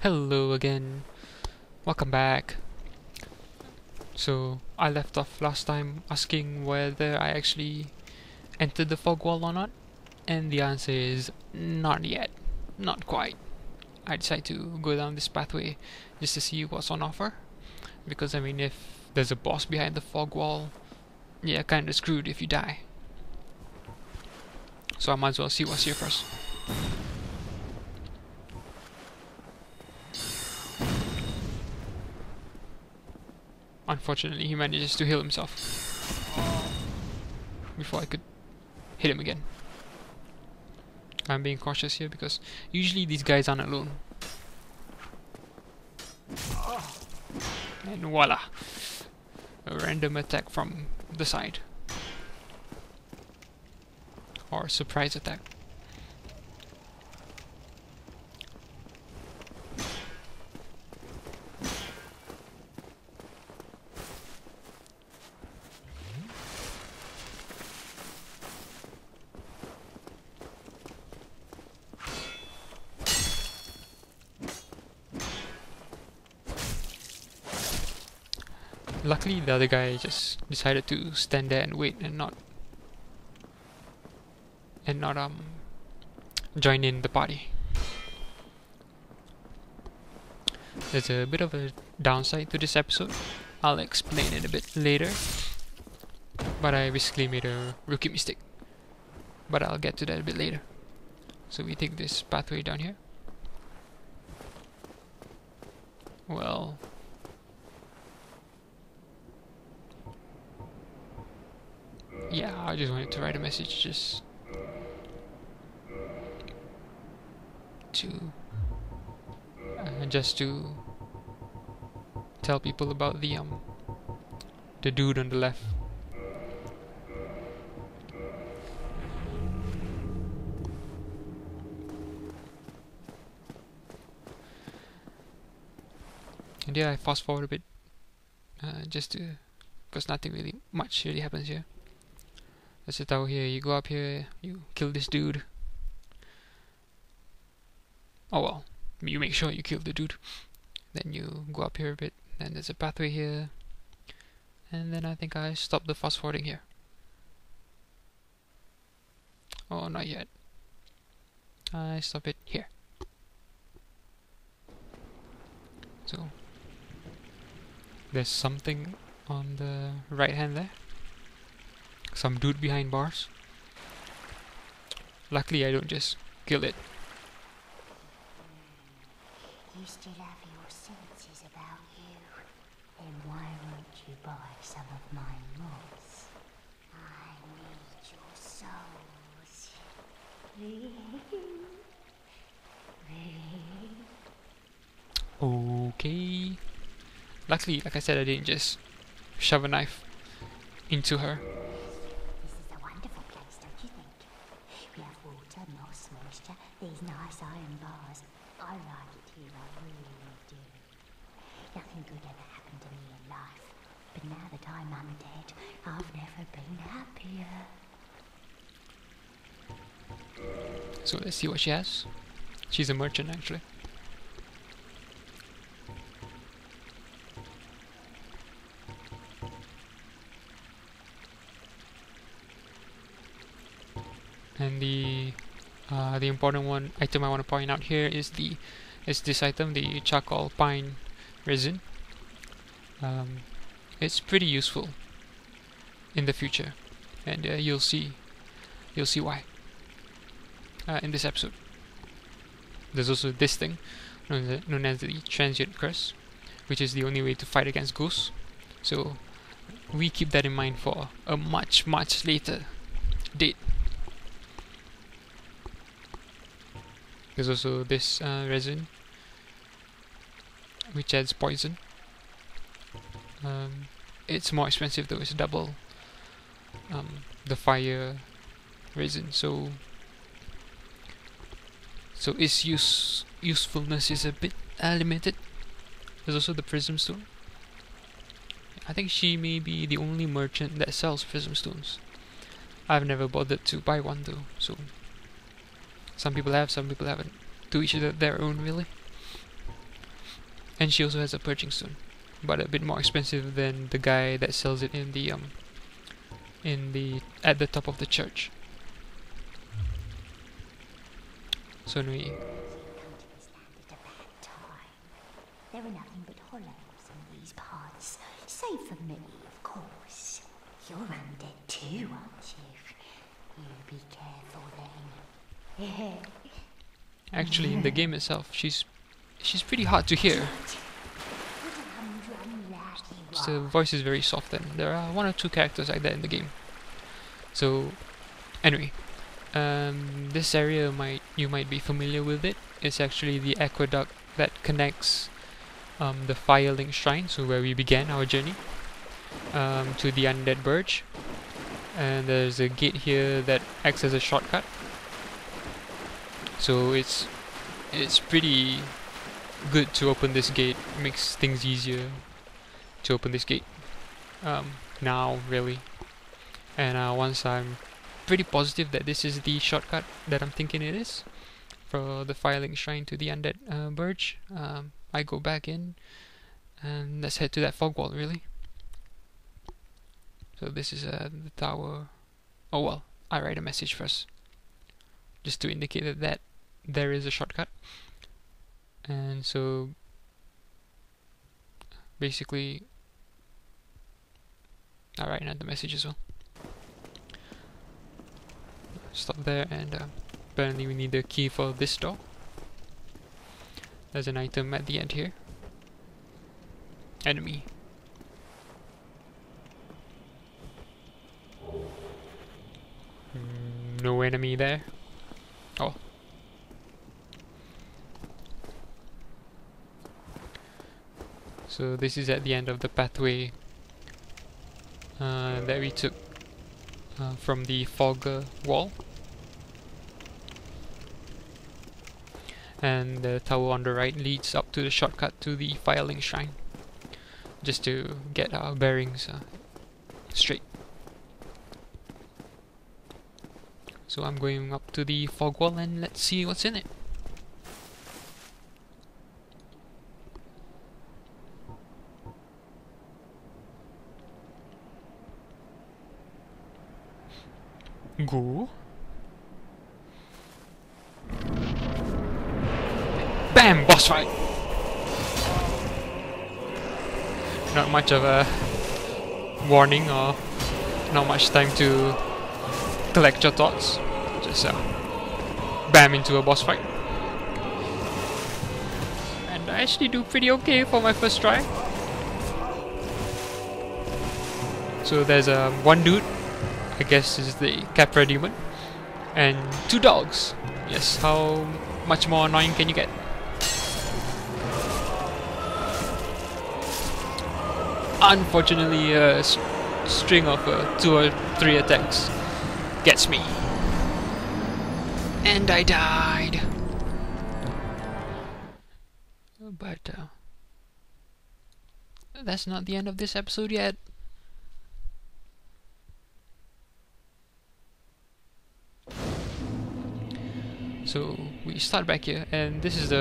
Hello again, welcome back. So I left off last time asking whether I actually entered the fog wall or not, and the answer is not yet, not quite. I decided to go down this pathway just to see what's on offer, because I mean if there's a boss behind the fog wall, yeah, kinda screwed if you die. So I might as well see what's here first. Unfortunately, he manages to heal himself before I could hit him again. I'm being cautious here because usually these guys aren't alone. And voila! A random attack from the side. Or surprise attack. Luckily, the other guy just decided to stand there and wait and not join in the party. There's a bit of a downside to this episode. I'll explain it a bit later. But I basically made a rookie mistake. But I'll get to that a bit later. So we take this pathway down here. Well, yeah, I just wanted to write a message just to tell people about the dude on the left. And yeah, I fast forward a bit just to, because nothing really much really happens here. There's a tower here. You go up here, you kill this dude. Oh well, you make sure you kill the dude. Then you go up here a bit, then there's a pathway here. And then I think I stop the fast forwarding here. Oh, not yet. I stop it here. So, there's something on the right hand there. Some dude behind bars. Luckily I don't just kill it. You still have your senses about you. Then why won't you buy some of my moss? I need your souls. Okay. Luckily, like I said, I didn't just shove a knife into her. This is a wonderful place, don't you think? We have water, moss, moisture, these nice iron bars. I like it here, I really do. Nothing good ever happened to me in life, but now that I'm undead, I've never been happier. So let's see what she has. She's a merchant actually. And the important item I want to point out here is this item, the charcoal pine resin. It's pretty useful in the future, and you'll see why in this episode. There's also this thing known as the transient curse, which is the only way to fight against ghosts. So we keep that in mind for a much later date. There's also this resin, which adds poison. It's more expensive though, it's double the fire resin, so its usefulness is a bit limited. There's also the prism stone. I think she may be the only merchant that sells prism stones. I've never bothered to buy one though, so some people have, some people haven't. To each their own, really. and she also has a purging stone, but a bit more expensive than the guy that sells it in the at the top of the church. So anyway, Come to this land at a bad time. There are nothing but hollows in these parts, save for me, of course. You're undead too, aren't you? You be careful then. actually in the game itself, she's pretty hard to hear. So the voice is very soft, and there are 1 or 2 characters like that in the game. So anyway, this area you might be familiar with it. It's actually the aqueduct that connects the Firelink Shrine, so where we began our journey, to the Undead Burge. And there's a gate here that acts as a shortcut. So it's pretty good to open this gate. It makes things easier to open this gate now, really. And once I'm pretty positive that this is the shortcut that I'm thinking it is for the Firelink Shrine to the Undead Burge, I go back in and let's head to that fog wall, really. So this is the tower. Oh well, I write a message first, just to indicate that there is a shortcut. And so basically, I write another message as well. Stop there, and apparently we need the key for this door. There's an item at the end here. Enemy. No enemy there. Oh. So this is at the end of the pathway that we took from the fog wall. And the tower on the right leads up to the shortcut to the Firelink Shrine, just to get our bearings straight. So I'm going up to the fog wall and let's see what's in it. Go. Bam! Boss fight! Not much of a warning or not much time to collect your thoughts. Just bam into a boss fight. And I actually do pretty okay for my first try. So there's one dude, I guess is the Capra Demon, and 2 dogs. Yes, how much more annoying can you get? Unfortunately, a string of 2 or 3 attacks gets me. And I died. But that's not the end of this episode yet. So we start back here, and this is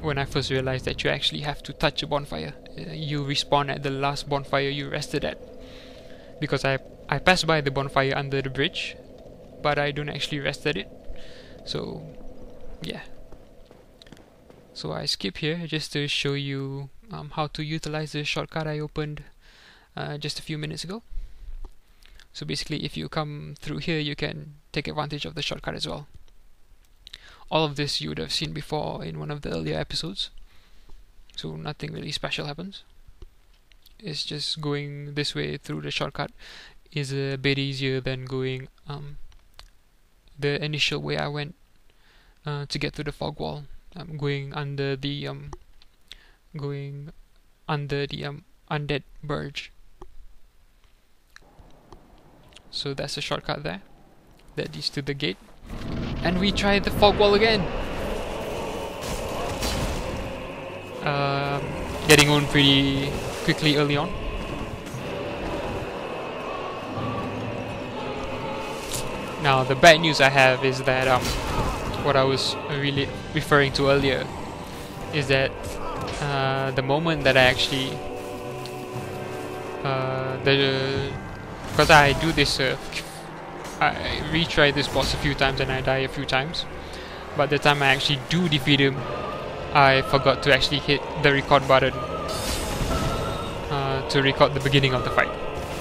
when I first realized that you actually have to touch a bonfire. You respawn at the last bonfire you rested at. Because I passed by the bonfire under the bridge, but I don't actually rest at it. So yeah. So I skip here just to show you how to utilize the shortcut I opened just a few minutes ago. So basically, if you come through here, you can take advantage of the shortcut as well. All of this you would have seen before in one of the earlier episodes, so nothing really special happens. It's just going this way through the shortcut is a bit easier than going the initial way I went to get to the fog wall. Going under the undead burge. So that's a shortcut there that leads to the gate. And we tried the fog wall again. Getting on pretty quickly early on. Now the bad news I have is that what I was really referring to earlier is that the moment that I actually because I do this I retry this boss a few times and I die a few times, but the time I actually do defeat him, I forgot to actually hit the record button to record the beginning of the fight.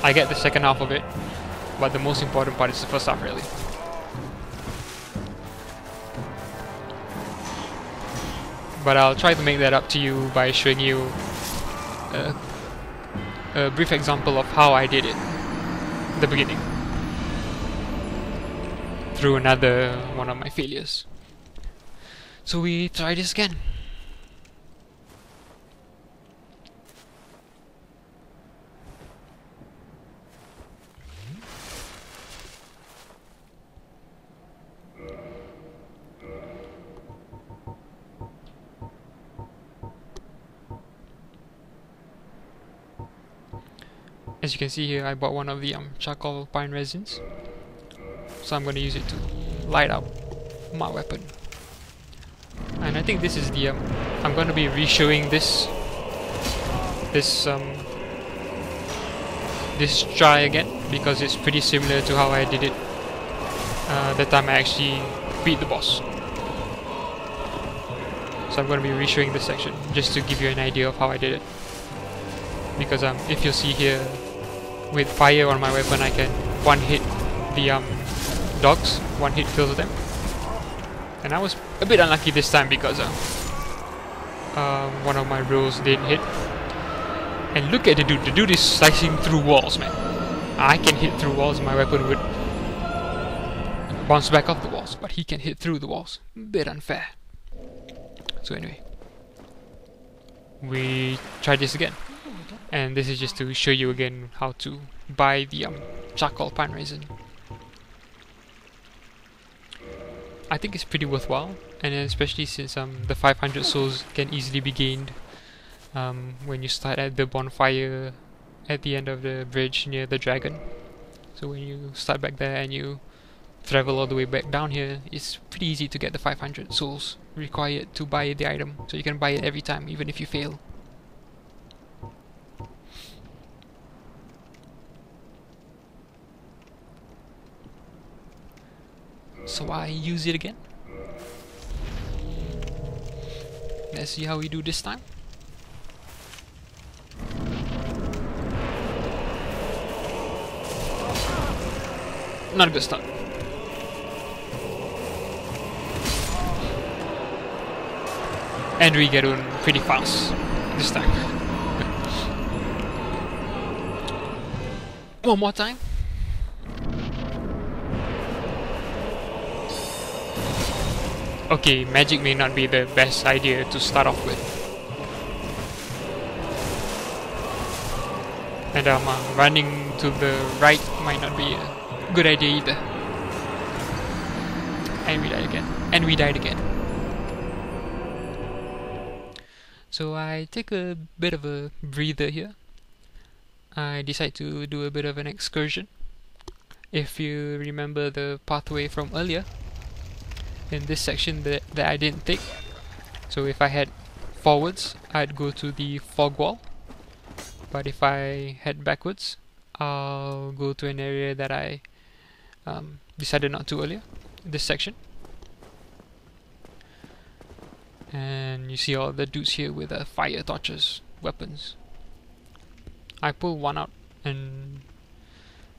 I get the second half of it, but the most important part is the first half, really. But I'll try to make that up to you by showing you a brief example of how I did it at the beginning through another one of my failures. So we try this again. As you can see here, I bought one of the charcoal pine resins, so I'm going to use it to light up my weapon. And I think this is the I'm going to be re-showing this try again, because it's pretty similar to how I did it the time I actually beat the boss. So I'm going to be re-showing this section just to give you an idea of how I did it. Because if you see here, with fire on my weapon, I can one hit the dogs, one hit kills them. And I was a bit unlucky this time because one of my rolls didn't hit. And look at the dude is slicing through walls, man. I can hit through walls, my weapon would bounce back off the walls, but he can hit through the walls. Bit unfair. So anyway, we try this again. And this is just to show you again how to buy the charcoal pine resin. I think it's pretty worthwhile, and especially since the 500 souls can easily be gained when you start at the bonfire at the end of the bridge near the dragon. So when you start back there and you travel all the way back down here, it's pretty easy to get the 500 souls required to buy the item. So you can buy it every time, even if you fail. So I use it again. Let's see how we do this time. Not a good start. And we get on pretty fast this time. One more time. Okay, magic may not be the best idea to start off with. And running to the right might not be a good idea either. And we died again. And we died again. So I take a bit of a breather here. I decide to do a bit of an excursion. If you remember the pathway from earlier, in this section that I didn't take. So if I head forwards, I'd go to the fog wall. But if I head backwards, I'll go to an area that I decided not to earlier, this section. And you see all the dudes here with fire torches, weapons. I pull one out and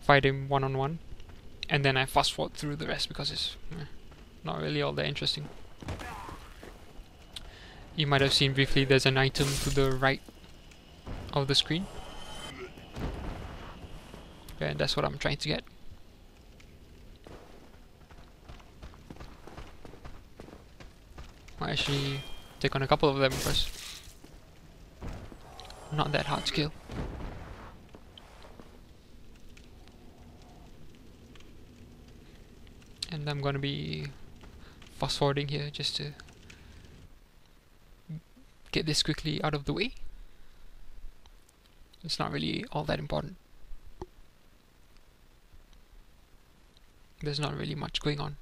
fight him one-on-one, and then I fast forward through the rest because it's not really all that interesting. You might have seen briefly there's an item to the right of the screen. And that's what I'm trying to get. I'll actually take on a couple of them first. Not that hard to kill. And I'm gonna be fast forwarding here just to get this quickly out of the way. It's not really all that important. There's not really much going on.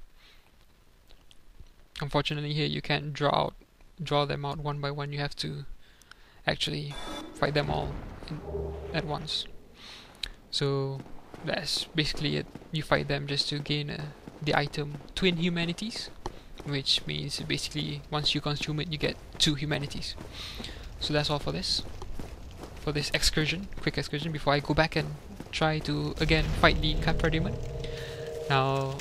Unfortunately here you can't draw them out one by one. You have to actually fight them all at once. So that's basically it. You fight them just to gain the item Twin Humanities, which means basically once you consume it you get 2 humanities. So that's all for this excursion, quick excursion, before I go back and try to again fight the Capra Demon. Now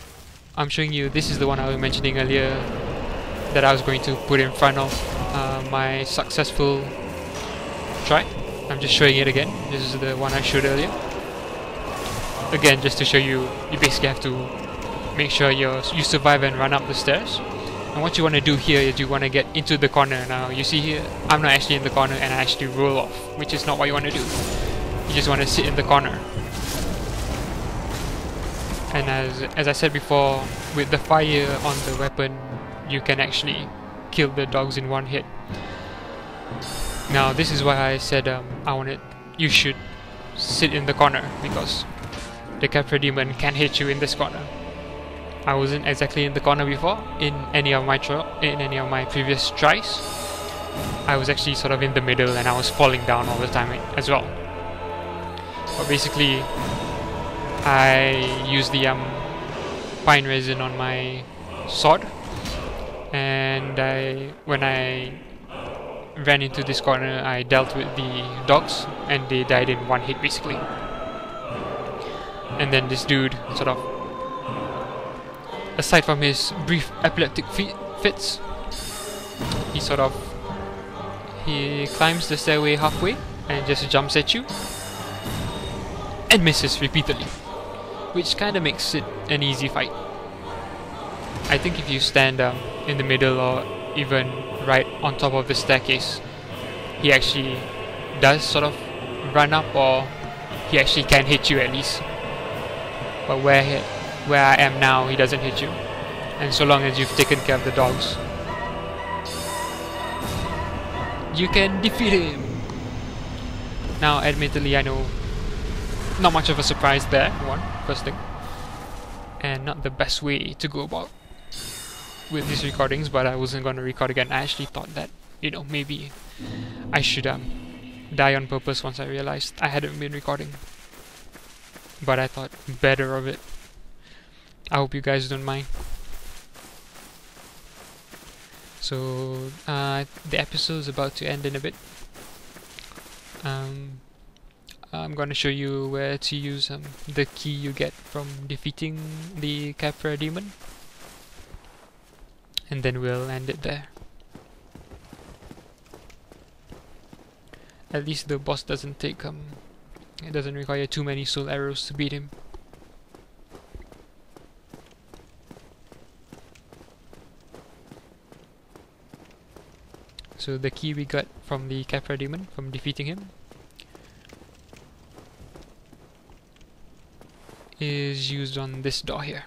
I'm showing you, this is the one I was mentioning earlier that I was going to put in front of my successful try. I'm just showing it again. This is the one I showed earlier. Again, just to show you, you basically have to make sure you survive and run up the stairs. And what you want to do here is you want to get into the corner. Now you see here, I'm not actually in the corner and I actually roll off, which is not what you want to do. You just want to sit in the corner. And as I said before, with the fire on the weapon, you can actually kill the dogs in one hit. Now this is why I said you should sit in the corner, because the Capra Demon can hit you in this corner. I wasn't exactly in the corner before in any of my previous tries. I was actually sort of in the middle and I was falling down all the time as well. But basically, I used the pine resin on my sword, and when I ran into this corner, I dealt with the dogs and they died in one hit basically. And then this dude sort of, aside from his brief epileptic fits, he climbs the stairway halfway and just jumps at you and misses repeatedly, which kind of makes it an easy fight. I think if you stand in the middle or even right on top of the staircase, he actually does sort of run up, or he actually can hit you at least. But where I am now, he doesn't hit you. And so long as you've taken care of the dogs, you can defeat him. Now admittedly, I know not much of a surprise there, first thing, and not the best way to go about with these recordings, but I wasn't going to record again. I actually thought that, maybe I should die on purpose once I realized I hadn't been recording. But I thought better of it. I hope you guys don't mind. So the episode is about to end in a bit. I'm gonna show you where to use the key you get from defeating the Capra Demon, and then we'll end it there. At least the boss doesn't take it doesn't require too many soul arrows to beat him. So the key we got from the Capra Demon, from defeating him, is used on this door here.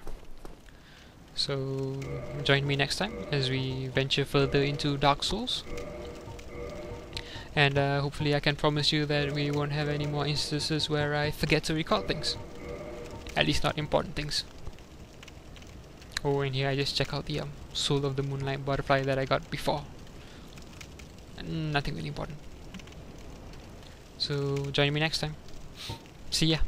So join me next time as we venture further into Dark Souls. And hopefully I can promise you that we won't have any more instances where I forget to record things. At least not important things. Oh, and here I just check out the Soul of the Moonlight butterfly that I got before. Nothing really important. So join me next time. See ya.